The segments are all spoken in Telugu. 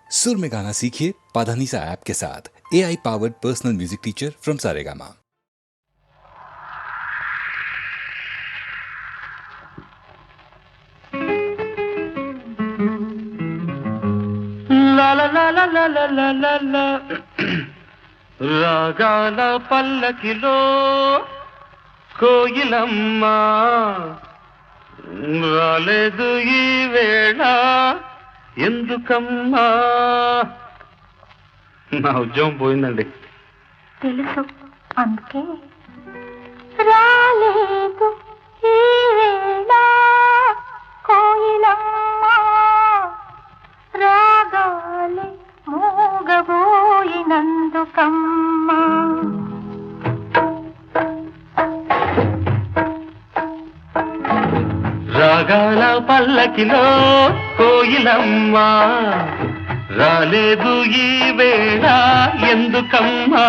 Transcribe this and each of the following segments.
सुर में गाना सीखिए पाधानीसा ऐप के साथ। AI powered personal music teacher from Saregama. లా లా లా లా లా లా లా లా లా. రాగాల పల్లకిలో కోయిలమ్మ రాలేదు ఈ వేళ ఎందుకమ్మా. నా ఉద్యోగం పోయిందండి. తెలుసు, అందుకే రాలేదు ఈ వేళ కోయిలమ్మ రాగాలే మూగబోయినందుకమ్మా. రాగాల పల్లకిలో కోయిలమ్మ రాలేదు ఈ వేళ ఎందుకమ్మా.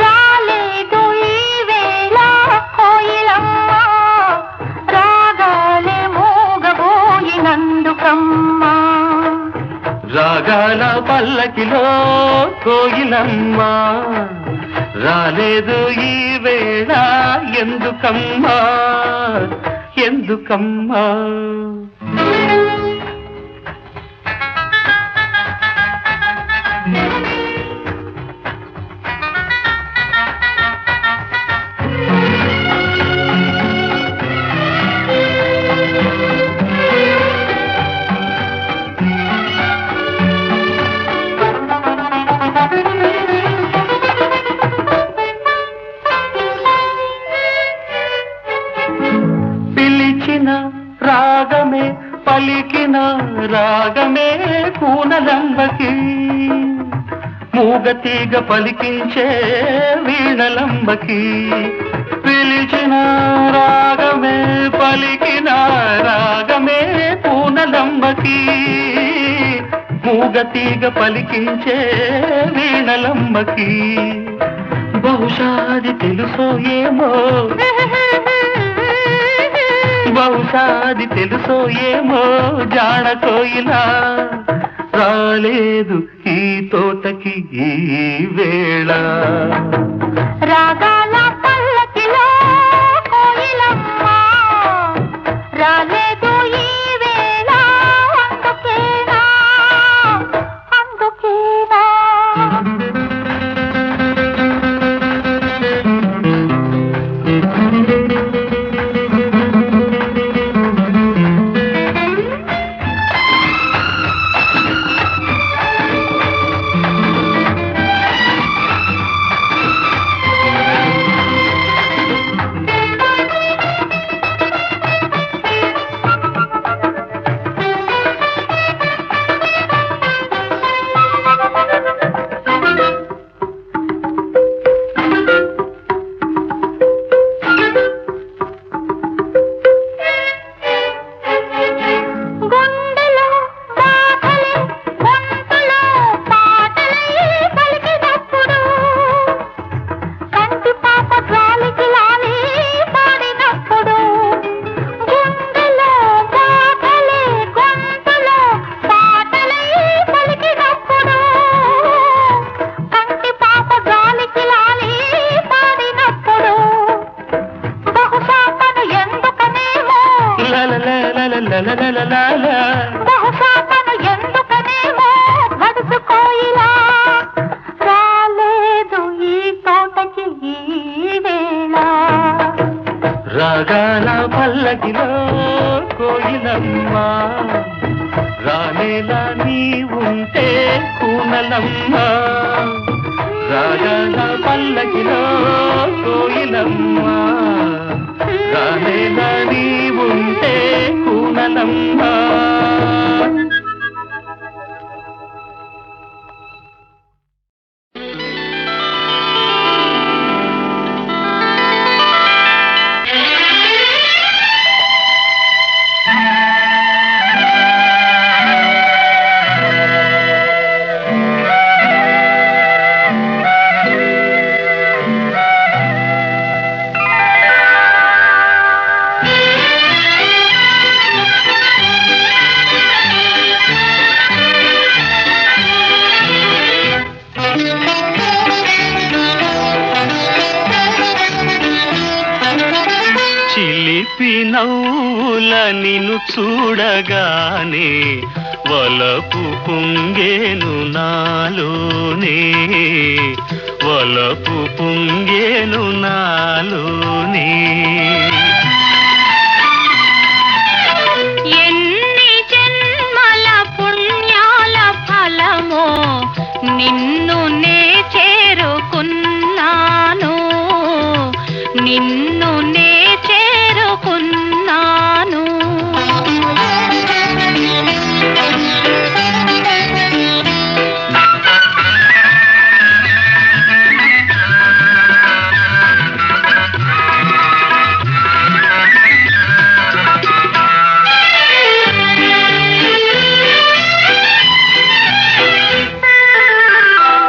రాలేదు ఈ వేళ కోయిలమ్మ రాగాలే మూగబోయినందుకమ్మా. రాగాల పల్లకిలో కోయిలమ్మ రాలేదు ఈ వేళ ఎందుకమ్మా ఎందుకమ్మా. పిలిచిన రాగమే పలికిన రాగమే కూనలంబకి మూగతీగ పలికించే వీణలంబకి. పిలిచిన రాగమే పలికిన రాగమే కూనలంబకి మూగతీగ పలికించే వీణలంబకి. బహుశా అది తెలుసో ఏమో బహుశా అది తెలుసో ఏమో జాణ కోయిలా రాలేదు ఈ తోటకి ఈ వేళ. రాగాల పల్లకిలో కోయిలమ్మ రాలేదు ఈ వేళ అందుకేనా అందుకేనా. బహుశా తను ఎందుకనేమో గడుసు కోయిలా రాలేదు ఈ తోటకి ఈ వేళ. రాగాల పల్లకిలో కోయిలమ్మ రానేలా నీ ఉంటే కూనలమ్మ. రాగాల పల్లకిలో కోయిలమ్మ రానేలా నీ ఉంటే కూనలమ్మ. చిలిపి నవ్వుల నిన్ను చూడగానే వలపు పొంగేను నాలోనే, వలపు పొంగేను నాలోనే. ఎన్ని జన్మల పుణ్యాల ఫలమో నిన్ను నే చేరుకున్నాను, నిన్ను నే చేరుకున్నాను.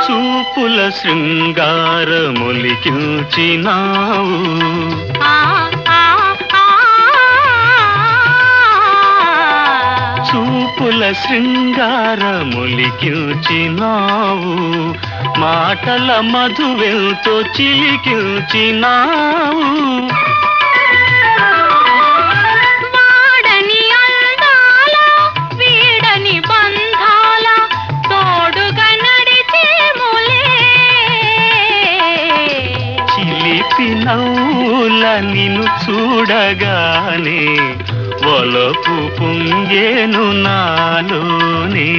చూపుల శృంగారములికించినావు, చూపుల శృంగారములికించినావు, మాటల మధువెంతో చిలికించినావు. వాడని అందాల వీడని బంధాల తోడుగా నడిచేములే. చిలిపి నవ్వుల నిన్ను చూడగానే వలపు పొంగేను నాలోనే.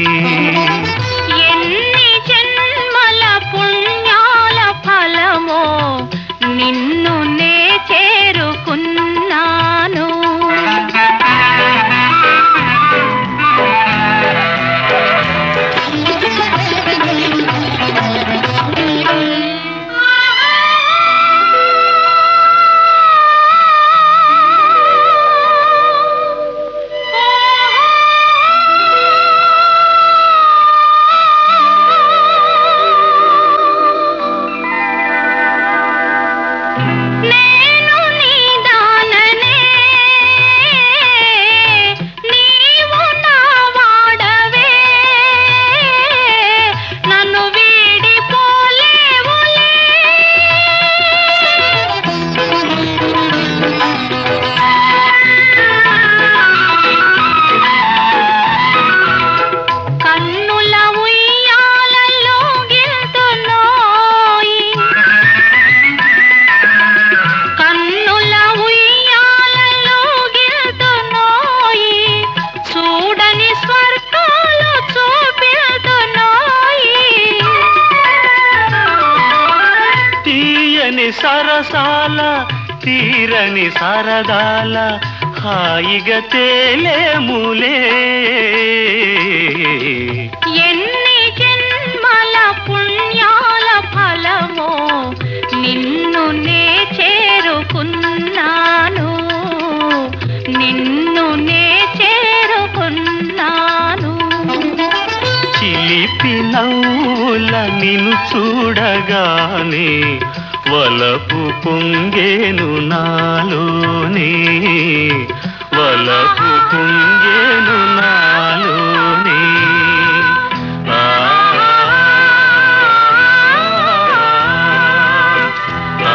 ఎన్ని జన్మల పుణ్యాల ఫలమో నిన్ను నే చేరుకున్నాను. నేను నీ దాననే, నీవు నా వాడవే, నన్ను వీడిపోలేవులే. కన్నుల ఉయ్యాలలో గిల్తున్నోయి, కన్నుల ఉయ్యాలలో గిల్తున్నోయి, చూడని స్వర్గాలు చూపిల్తున్నోయి. తీయని సరసాల తీరని సరదాల హాయిగా తేలేములే. ఎన్ని జన్మల పుణ్యాల ఫలమో నిన్ను నే చేరుకున్నాను, నిన్ను నే చేరుకున్నాను. చిలిపి నవ్వుల నిన్ను చూడగానే వలపు పొంగేను నాలోనే, వలపు పొంగేను నాలోనే. ఆ ఆ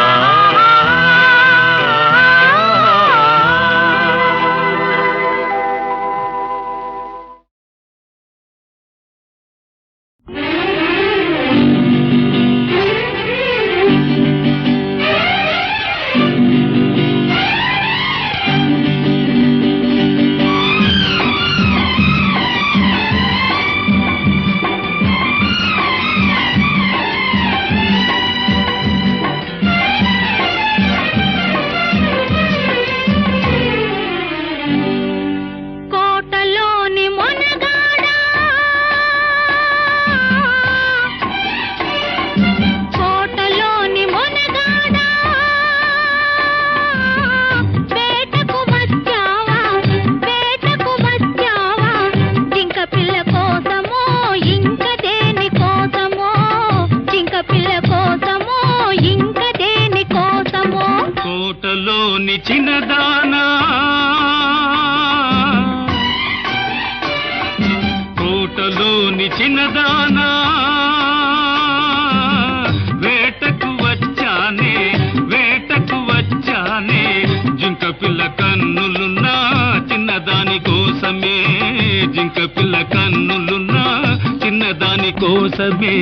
కోటలోని మొనగాడా, కోటలోని మొనగాడా, వేటకు వచ్చావా, వేటకు వచ్చావా, జింక పిల్ల కోసమో ఇంక దేని కోసమో, జింక పిల్ల కోసమో ఇంక దేని కోసమో. కోటలోని చిన్నదానా, కోటలోని చిన్నదానా, వేటకు వచ్చానే, వేటకు వచ్చానే, జింక పిల్ల కన్ను కోసమే జింక పిల్ల కన్నులున్నా చిన్నదాని కోసమే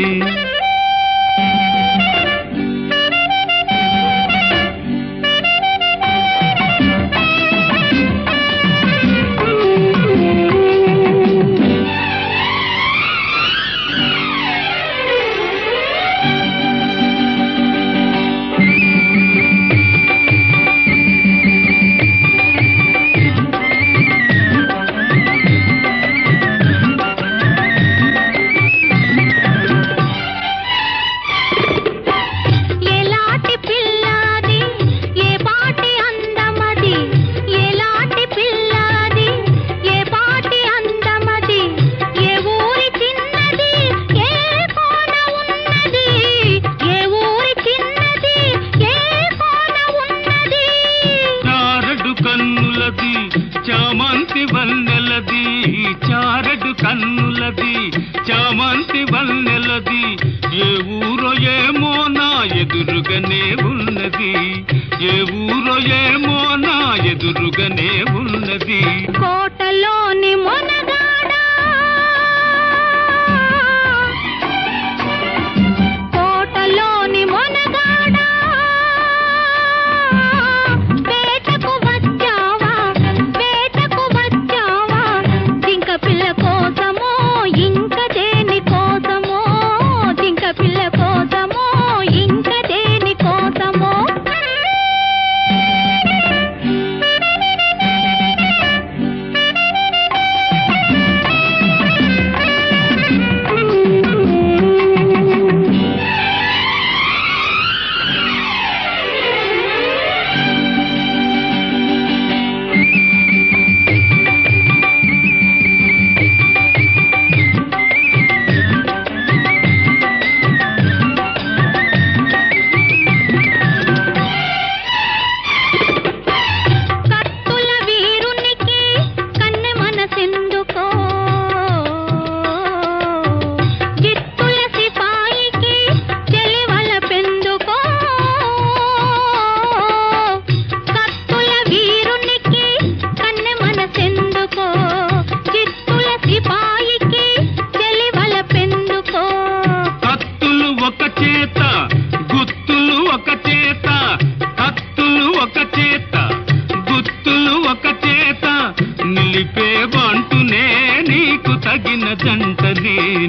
చామంతి వన్నెలది చారడు కన్నులది చామంతి వన్నెలది ఏ ఊరో ఏమో నా ఎదురుగానే ఉన్నది ఏ ఊరో ఏమో నా ఎదురుగానే ఉన్నది కోటలోని మొనగాడా కోటలోని మొనగాడా వేటకు వచ్చావా జింక పిల్ల కోసమో ఇంక దేని కోసమో జింక పిల్ల కోసమో ఇంక దేని కోసమో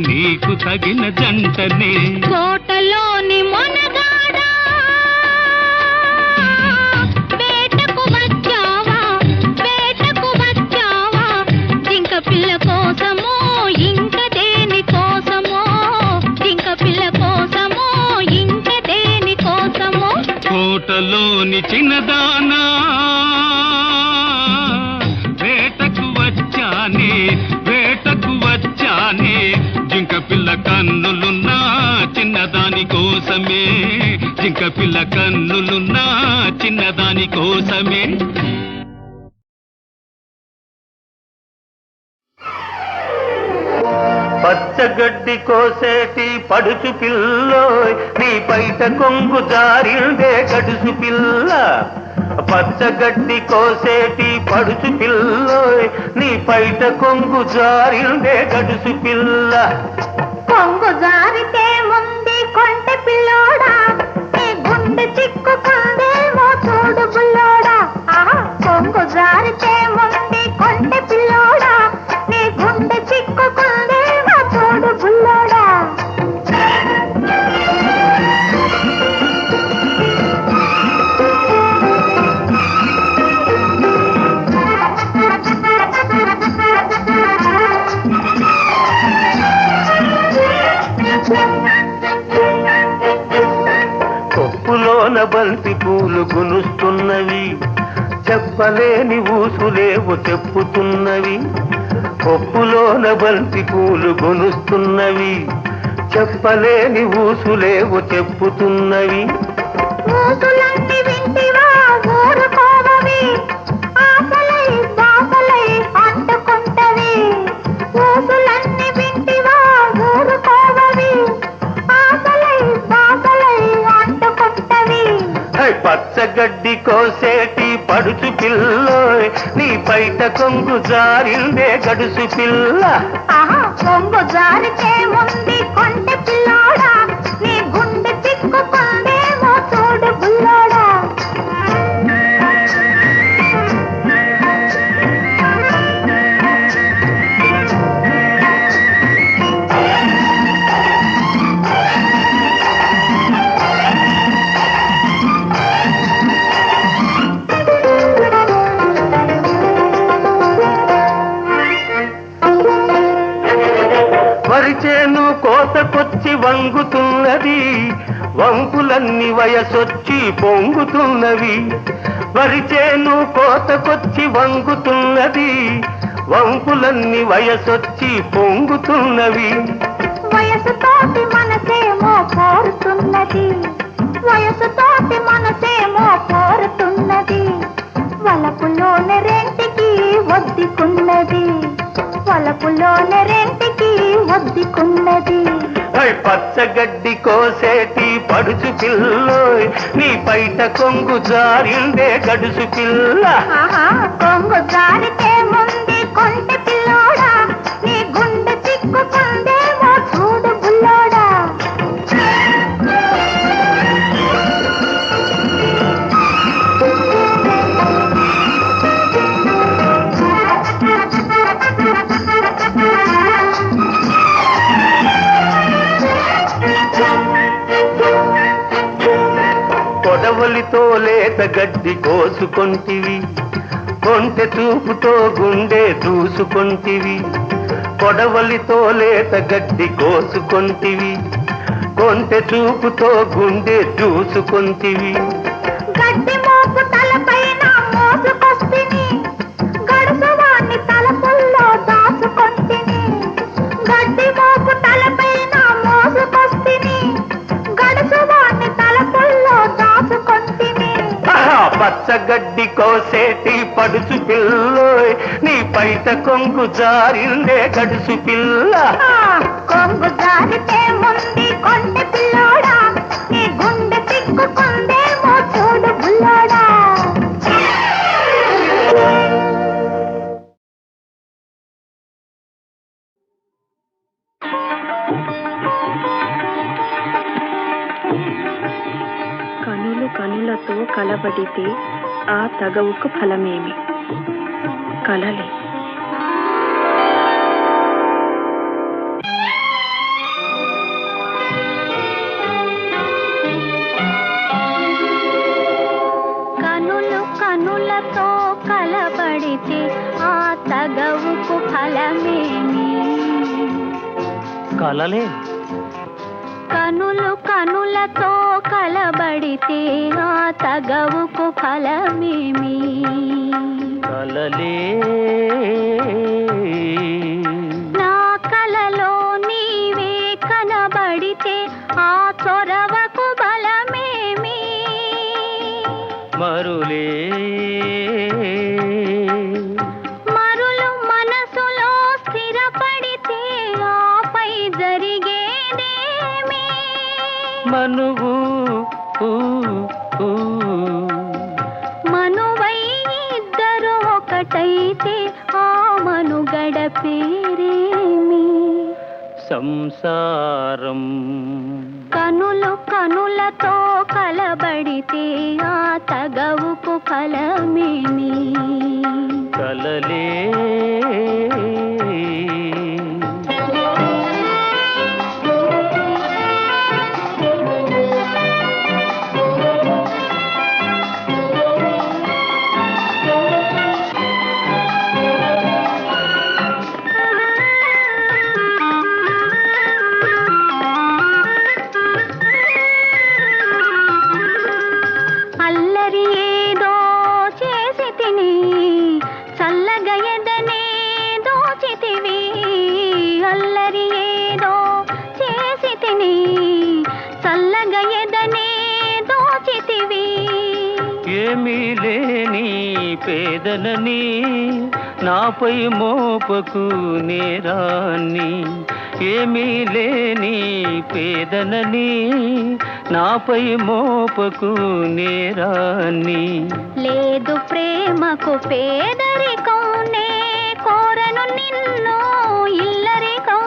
నీకు తగిన జంటనే కోటలోని మొనగాడా వేటకు వచ్చావా జింక పిల్ల కోసమో ఇంక దేని కోసమో జింక పిల్ల కోసమో ఇంక దేని కోసమో కోటలోని చిన్నదానా వేటకు వచ్చానే జింక పిల్ల కన్నులున్నా చిన్నదాని కోసమే జింక పిల్ల కన్నులున్నా చిన్నదాని కోసమే పచ్చగడ్డి కోసేటి పడుచు పిల్లోయ్ నీ బయట కొంగు జారిందే గడుసు పిల్ల పచ్చగడ్డి కోసేటి పడుచు పిల్లోయ్ నీ బయట కొంగు జారిందే గడుసు పిల్ల కొంగు జారితే ముందు కొంటె పిల్లోడా నీ గుండె చిక్కుకుందేమో చూడు బుల్లోడా కొంగు జారితే ముందు కొంటె పిల్లోడా నీ గుండె చిక్కుకుందేమో చూడు బుల్లోడా కొప్పులోన బంతి పూలు గునుస్తున్నవి చెప్పలేని ఊసులేవు చెప్పుతున్నవి కొప్పులోన బంతి పూలు గునుస్తున్నవి చెప్పలేని ఊసులేవు చెప్పుతున్నవి ఊసులన్నీ వింటివా ఊరుకోవవి ఆశలై బాసలై అంటుకుంటవి ఊసులన్నీ వింటివా ఊరుకోవవి ఆశలై బాసలై అంటుకుంటవి పచ్చగడ్డి కోసేటి పడుచు పిల్లోయ్ నీ పైట కొంగు జారిందే గడుసు పిల్ల. కొంగు జారితే ముందు కొంటె పిల్లోడా నీ గుండె చిక్కుకుందేమో చూడు బుల్లోడా. వరిచేను కోతకొచ్చి వంగుతున్నది వంపులన్నీ వయసొచ్చి పొంగుతున్నవి. వరిచేను కోతకొచ్చి వంగుతున్నది వంపులన్నీ వయసొచ్చి పొంగుతున్నవి. వయసుతోటి మనసేమో కోరుతున్నది వయసుతోటి మనసేమో కోరుతున్నది. వలపులోని రెంటికి ఒద్దుకున్నది వలపులోని రెంటికి ఒద్దుకున్నది. పచ్చగడ్డి కోసేటి పడుచు పిల్లోయ్ నీ పైట కొంగు జారిందే గడుసు పిల్ల. కొంగు జారితే ముందు కొంటె పిల్లోడా నీ గుండె చిక్కుకుందేమో చూడు బుల్లోడా. కొడవలితో లేత గడ్డి కోసుకొంటివి కొంటె చూపుతో గుండె దూసుకొంటివి. కొడవలితో లేత గడ్డి కోసుకొంటివి కొంటె చూపుతో గుండె దూసుకొంటివి. గడ్డి మోపు తలపైన మోసుకొస్తిని గడుసువాణ్ణి తలపుల్లో దాచుకొంటిని. గడ్డి మోపు తలపైన మోసుకొస్తిని గడుసువాణ్ణి తలపుల్లో దాచుకొంటిని. పచ్చగడ్డి కోసేటి పడుచు పిల్లోయ్ నీ పైట కొంగు జారిందే గడుసు పిల్ల. కొంగు జారితే ముందు కొంటె పిల్లోడా నీ గుండె చిక్కుకుందేమో చూడు బుల్లోడా. కనులు కనులతో కలబడితే ఆ తగవుకు ఫలమేమి? కలలే. కనులు కనులతో కలబడితే ఆ తగవుకు ఫలమేమి? కలలే. కనులు కనులతో కలబడితే ఆ తగవుకు ఫలమేమి? కలలే. నా కలలో నీవే కనబడితే ఆ చొరవకు బలమేమి? మరులే. మరులు మనసులో స్థిరపడితే ఆపై జరిగేదేమి? మనువు మనువై ఇద్దరు ఒకటైతే ఆ మనుగడ పేరేమి? సంసారం. కనులు కనులతో కలబడితే ఆ తగవుకు ఫలమేమి? కలలే. అల్లరి ఏదో చేసి తిని చల్లగా ఎదనే దోచితివి. అల్లరి ఏదో చేసి తిని చల్లగా ఎదనే దోచితివి. ఏమీ లేని పేదలని నాపై మోపకు నేరాన్ని. ఏమీ లేని పేదనని నాపై మోపకు నేరాన్ని. లేదు ప్రేమకు పేదరికం నే కోరను నిన్ను ఇల్లరికం.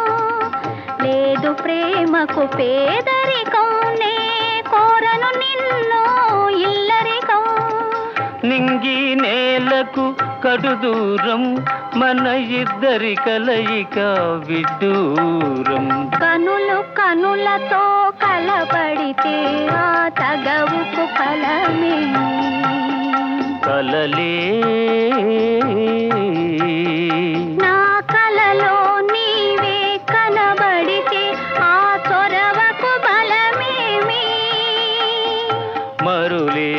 లేదు ప్రేమకు పేదరికం నే కోరను నిన్ను ఇల్లరికం. నింగి నేలకు కడు దూరం మన ఇద్దరి కలయిక విడ్డూరం. కనులు కనులతో కలబడితే ఆ తగవుకు ఫలమే. కలలే నా కలలో నీవే కనబడితే ఆ చొరవకు బలమేమి. మరులే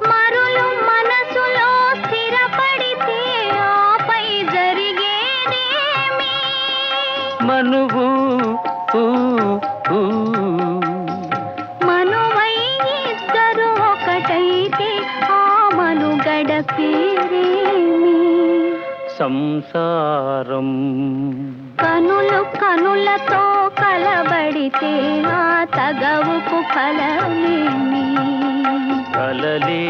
మరులు మనసులో స్థిరపడితే ఆపై జరిగేదేమి. మనువు మనువై ఇద్దరు ఒకటైతే ఆ మనుగడ పేరేమి. సంసారం. కనులు కనులతో కలబడితే ఆ తగవుకు ఫలమేమి. కలలే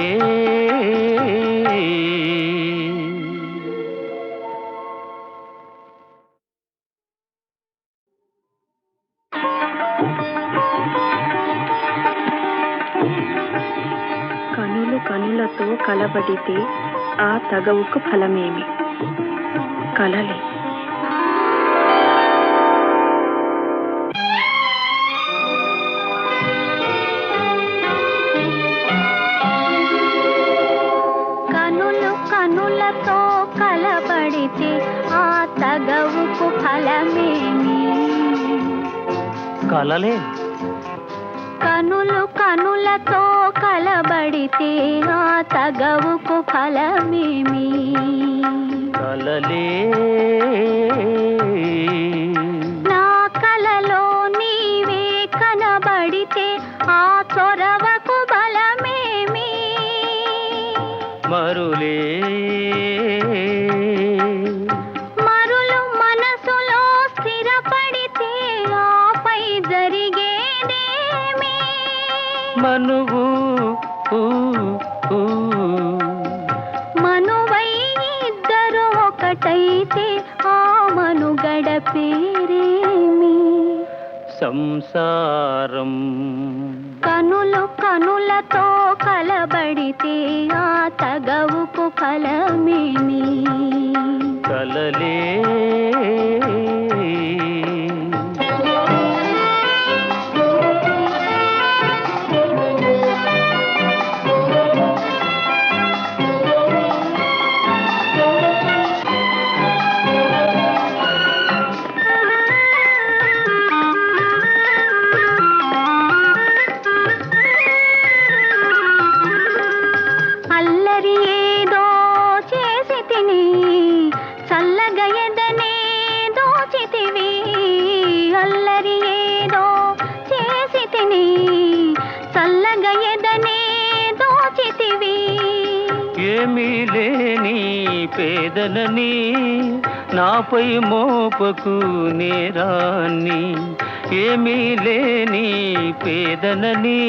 కనులు కనులతో కలబడితే ఆ తగవుకు ఫలమేమి. కలలే కనులు కనులతో కలబడితే ఆ తగవుకు ఫలమేమి. కలలే కనులు కనులతో కలబడితే ఆ తగవుకు ఫలమేమి. కలలే నా కలలో నీవే కనబడితే ఆ చొరవకు బలమేమి. మరులే మరులు మనసులో స్థిరపడితే ఆపై జరిగేదేమి. మనువు మనువై ఇద్దరు ఒకటైతే ఆ మనుగడ పేరేమి. సంసారం. కనులు కనులతో కలబడితే ఆ తగవుకు ఫలమేమి. కలలే అల్లరి ఏదో చేసి తిని చల్లగా ఎదనే దోచితివి. అల్లరి ఏదో చేసి తిని చల్లగా ఎదనే దోచితివి. ఏమీ లేని పేదనని నాపై మోపకు నేరాన్ని. ఏమీ లేని పేదనని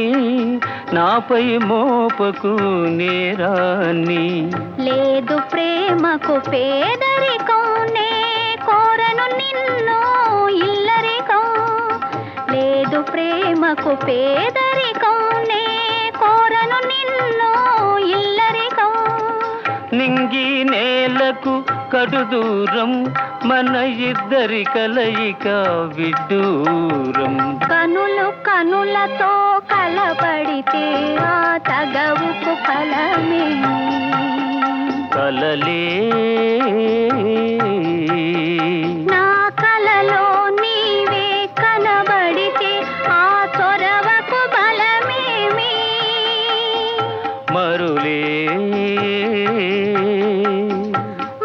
నాపై మోపకు నేరాన్ని. లేదు ప్రేమకు పేదరికం నే కోరను నిన్ను ఇల్లరికం. లేదు ప్రేమకు పేదరికం నే కోరను నిన్ను ఇల్లరికం. నింగి నేలకు కడు దూరం మన ఇద్దరి కలయిక విడ్డూరం. కనులు కనులతో కలబడితే ఆ తగవుకు ఫలమేమి. కలలే నా కలలో నీవే కనబడితే ఆ చొరవకు బలమేమి. మరులే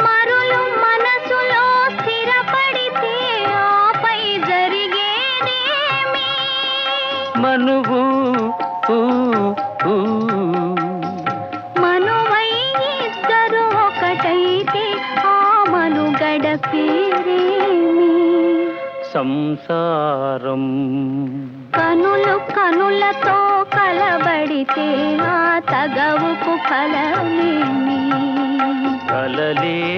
మరులు మనసులో స్థిరపడితే ఆపై జరిగేదేమి. మనువు మనువై ఇద్దరు ఒకటైతే ఆ మనుగడ పేరేమి. సంసారం. కనులు కనులతో కలబడితే ఆ తగవుకు ఫలమేమి? కలలే